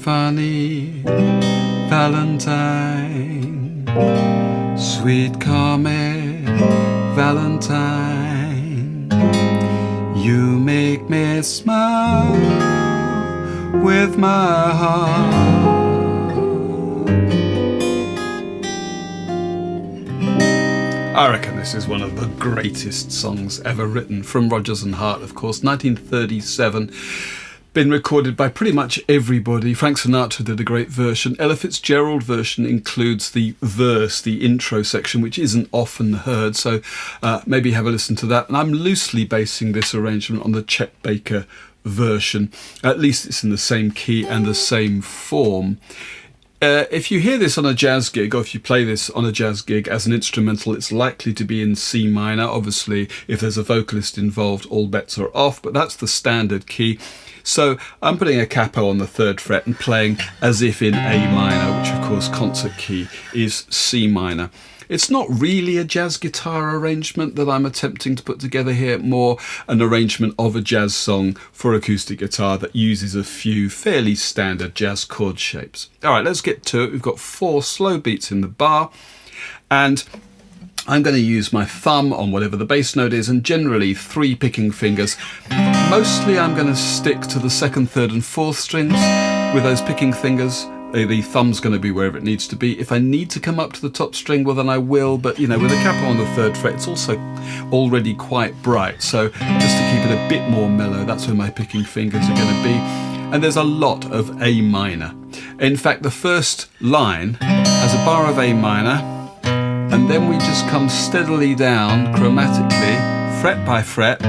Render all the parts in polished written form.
funny Valentine, sweet comic Valentine, you make me smile with my heart. I reckon this is one of the greatest songs ever written, from Rodgers and Hart, of course, 1937. Been recorded by pretty much everybody. Frank Sinatra did a great version. Ella Fitzgerald version includes the verse, the intro section, which isn't often heard, so maybe have a listen to that. And I'm loosely basing this arrangement on the Chet Baker version. At least it's in the same key and the same form. If you hear this on a jazz gig, or if you play this on a jazz gig as an instrumental, it's likely to be in C minor. Obviously, if there's a vocalist involved, all bets are off, but that's the standard key. So I'm putting a capo on the 3rd fret and playing as if in A minor, which of course concert key is C minor. It's not really a jazz guitar arrangement that I'm attempting to put together here, more an arrangement of a jazz song for acoustic guitar that uses a few fairly standard jazz chord shapes. All right, let's get to it. We've got 4 slow beats in the bar, and I'm going to use my thumb on whatever the bass note is, and generally 3 picking fingers. Mostly I'm going to stick to the 2nd, 3rd and 4th strings with those picking fingers. The thumb's going to be wherever it needs to be. If I need to come up to the top string, well then I will, but you know, with a capo on the 3rd fret, it's also already quite bright, so just to keep it a bit more mellow, that's where my picking fingers are going to be. And there's a lot of A minor. In fact, the first line has a bar of A minor, and then we just come steadily down chromatically, fret by fret,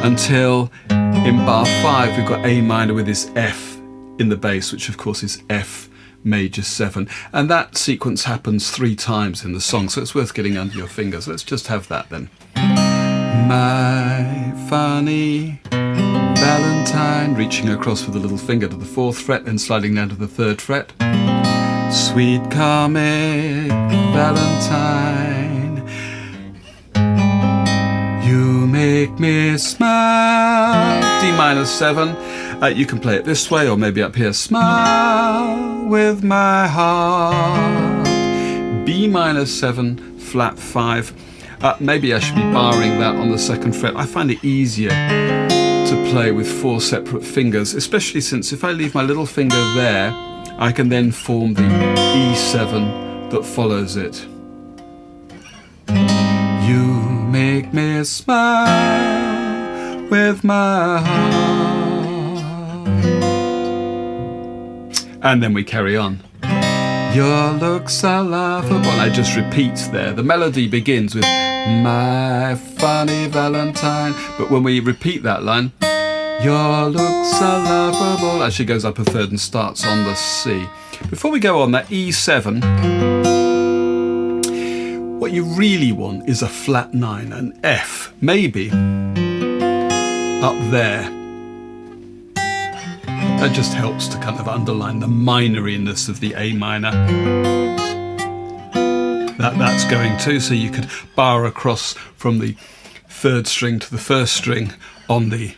until in bar 5 we've got A minor with this F in the bass, which of course is F major 7, and that sequence happens 3 times in the song, so it's worth getting under your fingers. Let's just have that then. My funny Valentine, reaching across with the little finger to the 4th fret and sliding down to the 3rd fret. Sweet comic Valentine, you make me smile. D minor 7. You can play it this way, or maybe up here. Smile with my heart. B minor 7, flat 5. Maybe I should be barring that on the 2nd fret. I find it easier to play with 4 separate fingers, especially since if I leave my little finger there, I can then form the E7 that follows it. You make me smile with my heart. And then we carry on. Your looks are laughable. And I just repeat there. The melody begins with my funny Valentine, but when we repeat that line, your looks are laughable, actually goes up a 3rd and starts on the C. Before we go on, that E7, what you really want is a flat 9, an F, maybe up there. That just helps to kind of underline the minoriness of the A minor. That's going too, so you could bar across from the 3rd string to the 1st string on the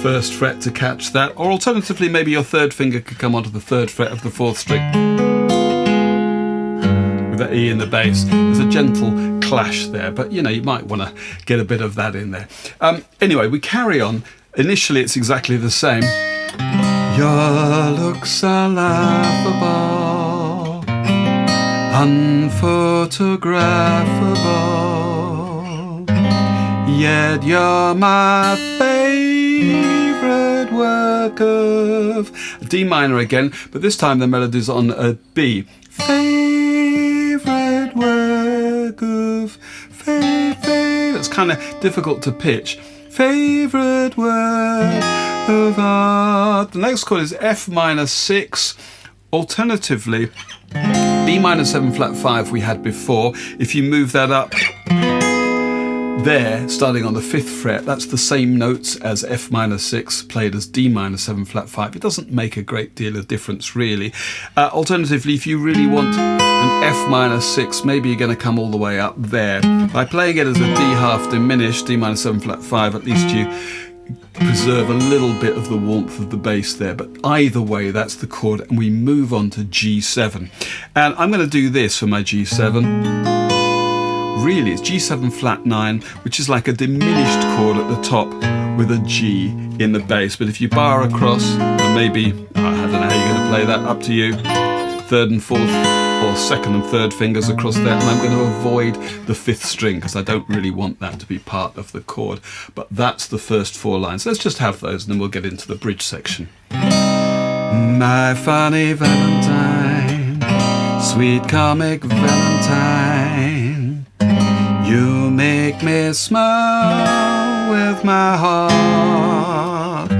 1st fret to catch that, or alternatively maybe your 3rd finger could come onto the 3rd fret of the 4th string with that E in the bass. There's a gentle clash there, but you know, you might want to get a bit of that in there. Anyway, we carry on. Initially it's exactly the same. Your looks are laughable, unphotographable, yet you're my favourite work of... D minor again, but this time the melody's on a B. Favourite work of... That's kind of difficult to pitch. Favourite work of art. The next chord is F minor 6. Alternatively, B minor 7 flat 5 we had before. If you move that up there, starting on the 5th fret, that's the same notes as F minor 6 played as D minor 7 flat 5. It doesn't make a great deal of difference really. Alternatively, if you really want an F minor 6, maybe you're going to come all the way up there. By playing it as a D half diminished, D minor 7 flat 5, at least you preserve a little bit of the warmth of the bass there, but either way, that's the chord, and we move on to G7. And I'm going to do this for my G7. Really, it's G7 flat 9, which is like a diminished chord at the top with a G in the bass. But if you bar across, and maybe, I don't know how you're going to play that, up to you, third and fourth, or second and third fingers across there, and I'm going to avoid the fifth string because I don't really want that to be part of the chord. But that's the first 4 lines. Let's just have those and then we'll get into the bridge section. My funny Valentine, sweet comic Valentine, you make me smile with my heart.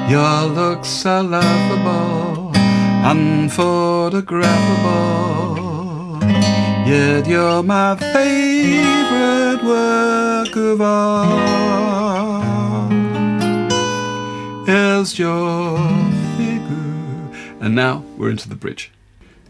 Your looks are lovable, unphotographable, yet you're my favorite work of art. Is your figure. And now we're into the bridge.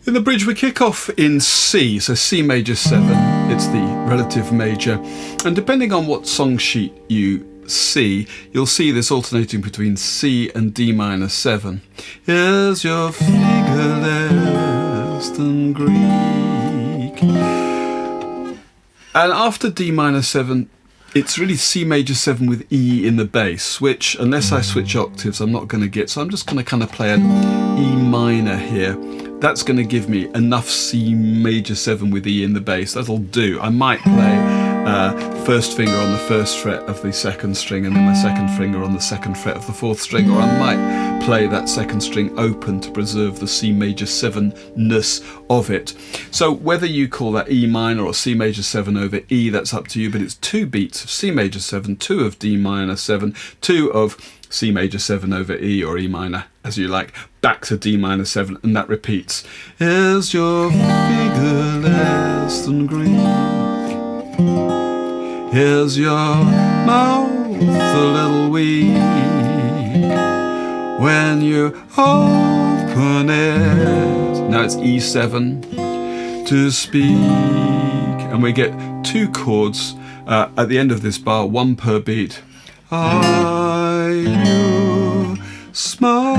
In the bridge we kick off in C, so C major 7, it's the relative major, and depending on what song sheet you C, you'll see this alternating between C and D minor 7. Is your figure less than Greek? And after D minor 7, it's really C major 7 with E in the bass, which, unless I switch octaves, I'm not going to get. So I'm just going to kind of play an E minor here. That's going to give me enough C major 7 with E in the bass. That'll do. I might play first finger on the first fret of the second string and then my second finger on the second fret of the fourth string, or I might play that second string open to preserve the C major 7-ness of it. So whether you call that E minor or C major 7 over E, that's up to you, but it's 2 beats of C major 7, 2 of D minor 7, 2 of C major 7 over E or E minor, as you like, back to D minor 7, and that repeats. Is your figure less than Greek? Is your mouth a little weak when you open it? Now it's E7 to speak, and we get 2 chords at the end of this bar, 1 per beat. Are you smart?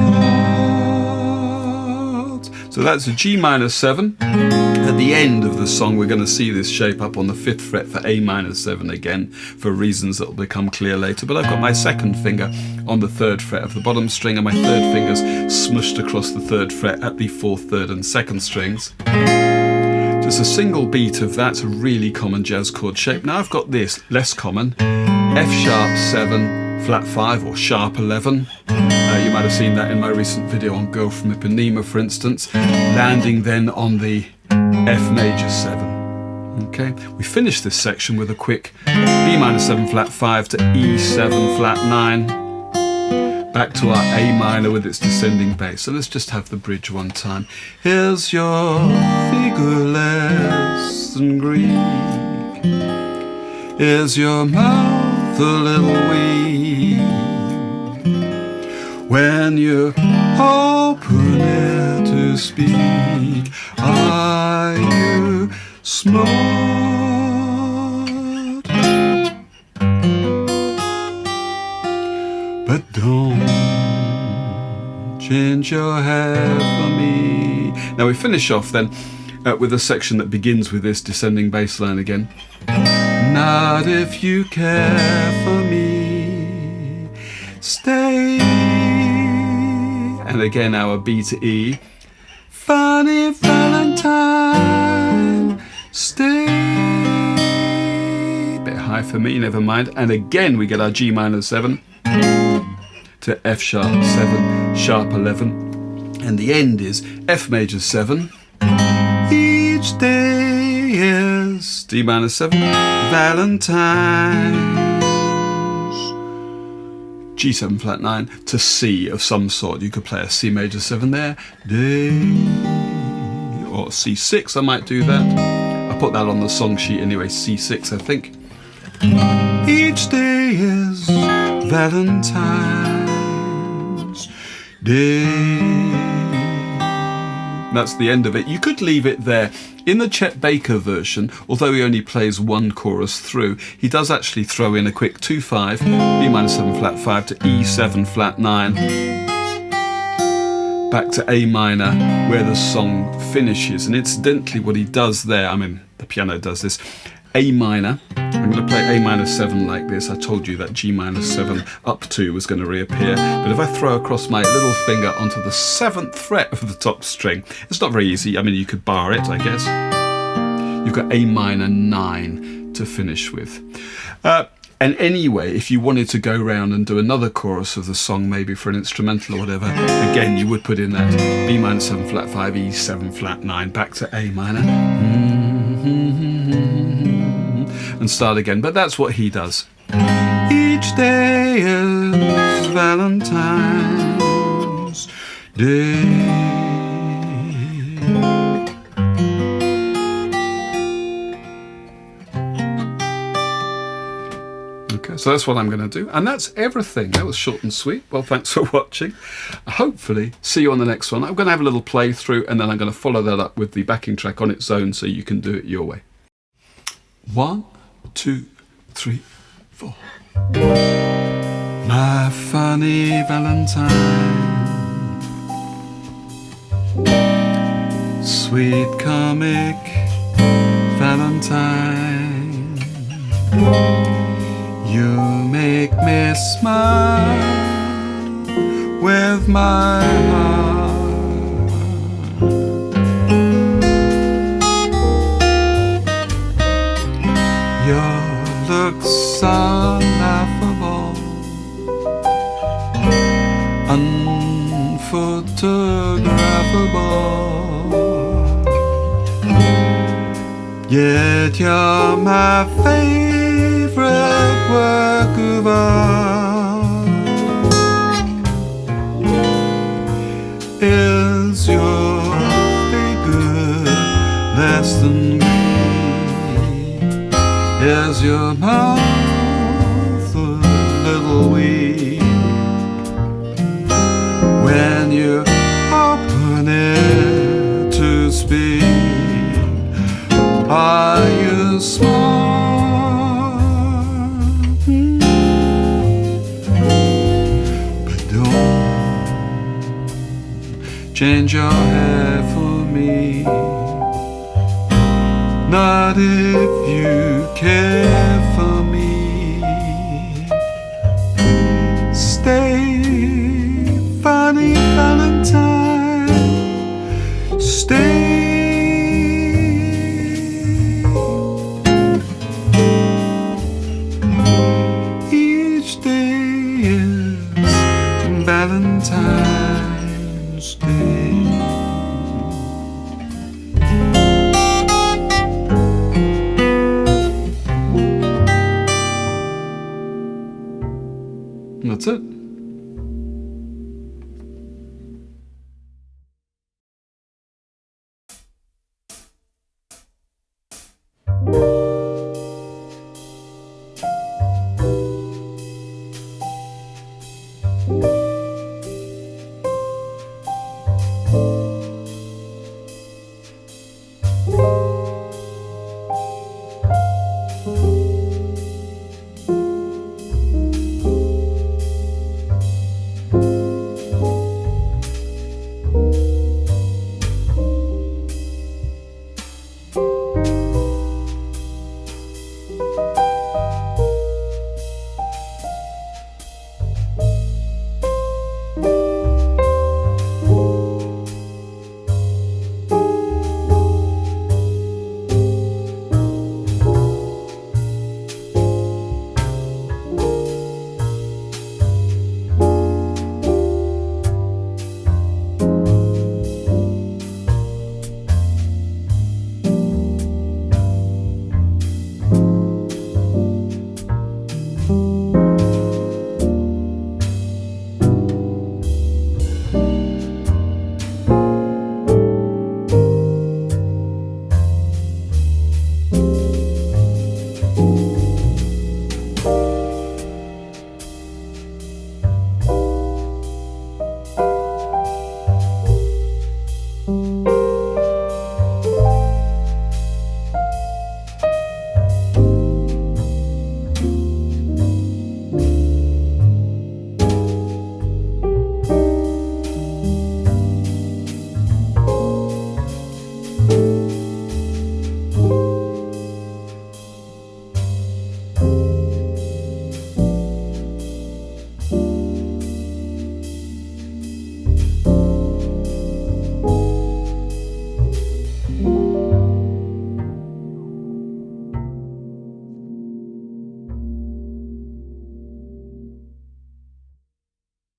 So that's a G minor 7. At the end of the song, we're going to see this shape up on the 5th fret for A minor 7 again, for reasons that will become clear later. But I've got my second finger on the 3rd fret of the bottom string, and my 3rd finger's smushed across the 3rd fret at the 4th, 3rd and 2nd strings. Just a single beat of that's a really common jazz chord shape. Now I've got this, less common, F sharp 7, flat 5 or sharp 11. You might have seen that in my recent video on Girl from Ipanema, for instance, landing then on the F major 7. Okay, we finish this section with a quick B minor 7 flat 5 to E7 flat 9, back to our A minor with its descending bass. So let's just have the bridge one time. Is your figure less than Greek? Is your mouth a little weak when you open it to speak? Are you smart? But don't change your hair for me. Now we finish off then with a section that begins with this descending bass line again. Not if you care for me, stay. And again our B to E. Funny Valentine, stay. Bit high for me, never mind. And again we get our G minor 7 to F sharp 7, sharp 11. And the end is F major 7. Each day is D minor 7, Valentine's. G7 flat 9 to C of some sort. You could play a C major 7 there, day, or C6, I might do that. I put that on the song sheet anyway, C6 I think. Each day is Valentine's Day. That's the end of it. You could leave it there. In the Chet Baker version, although he only plays one chorus through, he does actually throw in a quick 2/5, B minor 7 flat 5 to E7 flat 9, back to A minor, where the song finishes. And incidentally, what he does there, I mean, the piano does this, A minor, I'm going to play A minor 7 like this. I told you that G minor 7 up 2 was going to reappear. But if I throw across my little finger onto the 7th fret of the top string, it's not very easy. I mean, you could bar it, I guess. You've got A minor 9 to finish with. And anyway, if you wanted to go round and do another chorus of the song, maybe for an instrumental or whatever, again, you would put in that B minor 7 flat 5, E7 flat 9, back to A minor. And start again, but that's what he does. Each day is Valentine's Day. Okay, so that's what I'm going to do, and that's everything. That was short and sweet. Well, thanks for watching. Hopefully, see you on the next one. I'm going to have a little playthrough, and then I'm going to follow that up with the backing track on its own, so you can do it your way. 1, 2, 3, 4. My funny Valentine, sweet comic Valentine, you make me smile with my heart. Your looks are laughable, unphotographable, yet you're my favorite work of art. Is your figure less than me? Is your mouth a little weak when you open it to speak? Are you smart? But don't change your hair for me. Not if you care for me. Stay, funny Valentine. Stay. Each day is Valentine's Day. That's it.